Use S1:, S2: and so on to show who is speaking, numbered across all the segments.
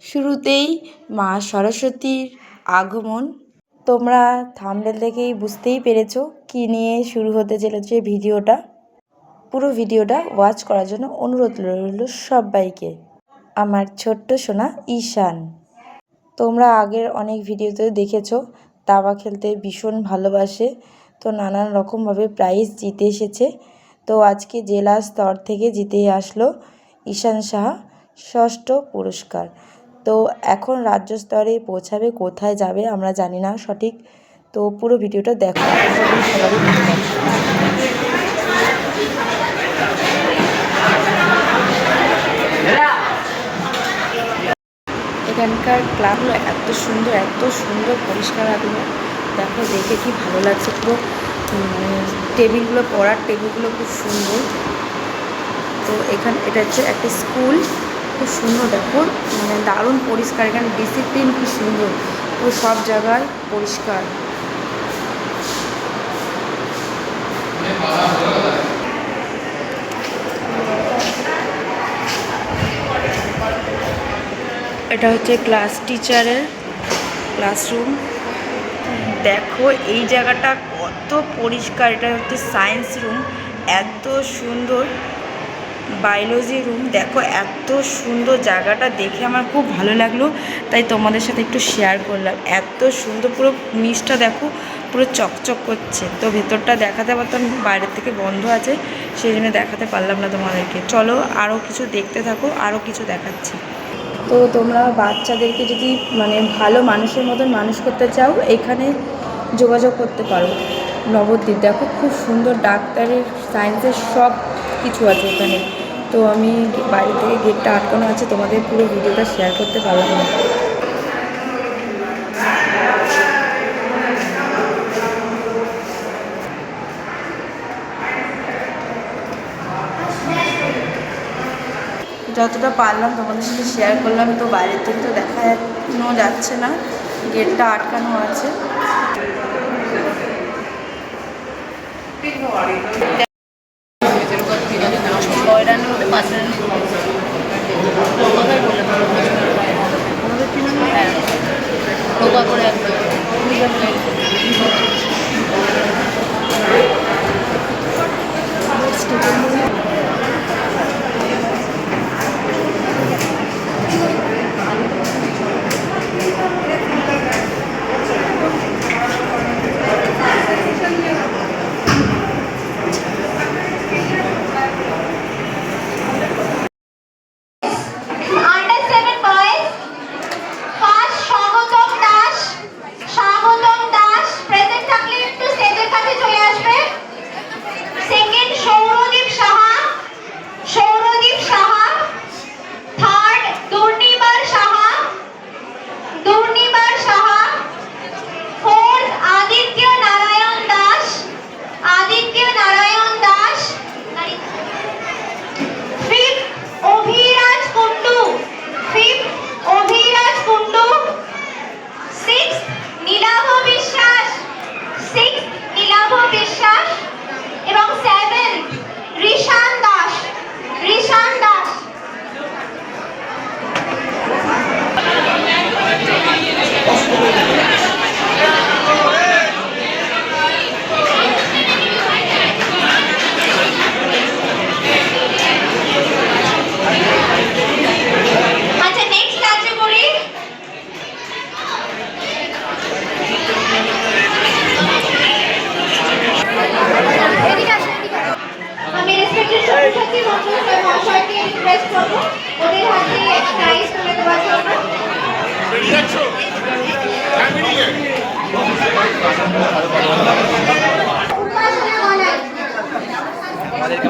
S1: শুরুতেই মা সরস্বতীর আগমন। তোমরা থাম্বনেল দেখেই বুঝতেই পেরেছো কী নিয়ে শুরু হতে চলেছে ভিডিওটা। পুরো ভিডিওটা ওয়াচ করার জন্য অনুরোধ রইল সবাইকে। আমার ছোট্ট সোনা ঈশান, তোমরা আগের অনেক ভিডিওতে দেখেছো দাবা খেলতে ভীষণ ভালোবাসে, তো নানান রকমভাবে প্রাইজ জিতে এসেছে। তো আজকে জেলা স্তর থেকে জিতে আসলো ঈশান সাহা ষষ্ঠ পুরস্কার। তো এখন রাজ্য স্তরে পৌঁছাবে, কোথায় যাবে আমরা জানি না সঠিক। তো পুরো ভিডিওটা দেখো, সবারই ভালো লাগবে। এখানকার ক্লাবগুলো এত সুন্দর পরিষ্কার রাখলো, দেখো দেখে কি ভালো লাগছে। পুরো টেবিলগুলো, পড়ার টেবিলগুলো খুব সুন্দর। তো এখানে এটা হচ্ছে একটা স্কুল, খুব সুন্দর। দেখো দারুণ পরিষ্কার, এখানে ডিসিপ্লিন কি সুন্দর, পুরো সব জায়গায় পরিষ্কার। এটা হচ্ছে ক্লাস টিচারের ক্লাসরুম। দেখো এই জায়গাটা কত পরিষ্কার। এটা হচ্ছে সায়েন্স রুম, এত সুন্দর। বায়োলজি রুম, দেখো এত সুন্দর। জায়গাটা দেখে আমার খুব ভালো লাগলো, তাই তোমাদের সাথে একটু শেয়ার করলাম। এত সুন্দর, পুরো নিচটা দেখো পুরো চকচক করছে। তো ভেতরটা দেখাতে পারতাম, বাইরের থেকে বন্ধ আছে, সেই জন্য দেখাতে পারলাম না তোমাদেরকে। চলো আরও কিছু দেখতে থাকো, আরও কিছু দেখাচ্ছি। তো তোমরা বাচ্চাদেরকে যদি ভালো মানুষের মতন মানুষ করতে চাও, এখানে যোগাযোগ করতে পারো। নবদ্বীপ, দেখো খুব সুন্দর। ডাক্তারের, সায়েন্সের সব কিছু আছে এখানে। তো আমি বাইরে থেকে গেটটা আটকানো আছে, তোমাদের পুরো ভিডিওটা শেয়ার করতে পারলাম না। যতটা পারলাম তোমাদের সাথে শেয়ার করলাম। তো বাইরের থেকে তো দেখানো যাচ্ছে না, গেটটা আটকানো আছে।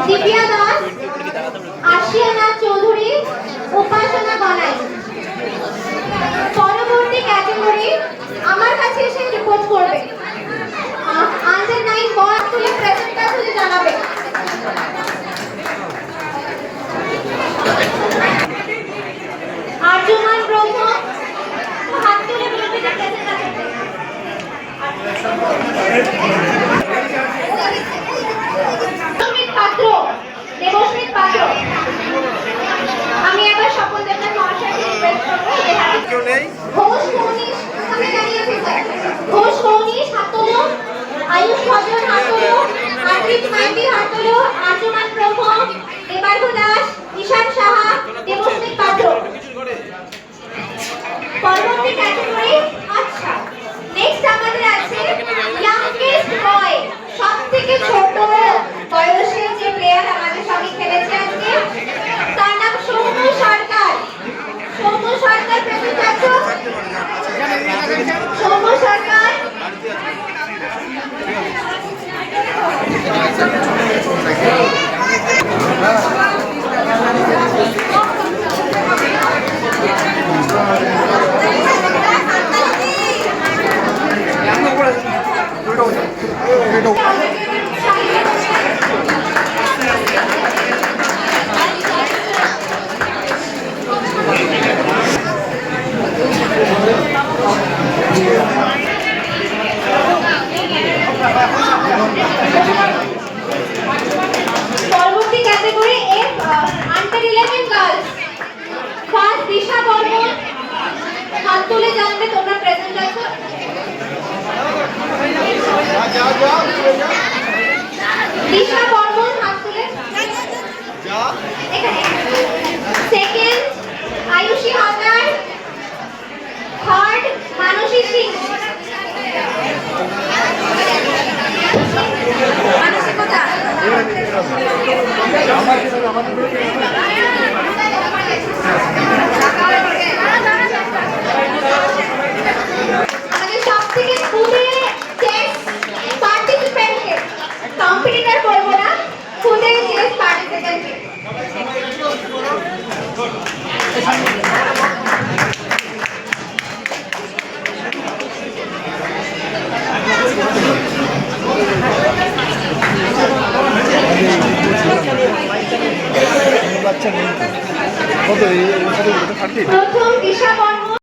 S2: দিব্যা দাস, আশিয়ানা চৌধুরী, উপাসনা গনাই। পরবর্তী ক্যাটাগরি আমার কাছে এসে রিপোর্ট করবে। আনসার 9 বক্স তুলে প্রেজেন্টটা খুলে জানাবে। আর্যমান ব্রহ্ম হাত তুলে বলবে যে প্রেজেন্ট আছে। দেবস্মিত পাত্র, আমি একবার সকল দেবনাথ মহাশয়কে রিকোয়েস্ট করবো ঘোষ কৌনিশ আমি জানিয়েছি স্যার। ঘোষ কৌনিশ হাত তোলো, আয়ুষ ভজন হাত তোলো, আরজিৎ মাইতি হাত তোলো, আর্যমান ব্রহ্ম, দেবার্ঘ দাস, ঈশান সাহা, দেবস্মিত পাত্র। পরবর্তী ক্যাটাগরি আচ্ছা নেক্সট আমাদের আছে ইয়াংগেস্ট বয়, সবথেকে ছোট বয়সের যে প্লেয়ার আমাদের সঙ্গে খেলেছে আজকে তার নাম সৌম্য সরকার। সৌম্য সরকার প্রেজেন্ট আছো? সৌম্য সরকার পরবর্তী category F under 11 girls. First Disha Barman হাত তুলে জানবে তোমরা প্রেজেন্ট আছো? দিশা বর্মন হাত তুলে এখানে। সেকেন্ড আয়ুষী হালদার, থার্ড মানসী সিং। মানসিকতা আমাদের সবথেকে খুদে চেস পার্টিসিপেন্টকে, কম্পিটিটর বলবো না, খুদে চেস পার্টিসিপেন্টকে। প্রথম দিশা বর্মন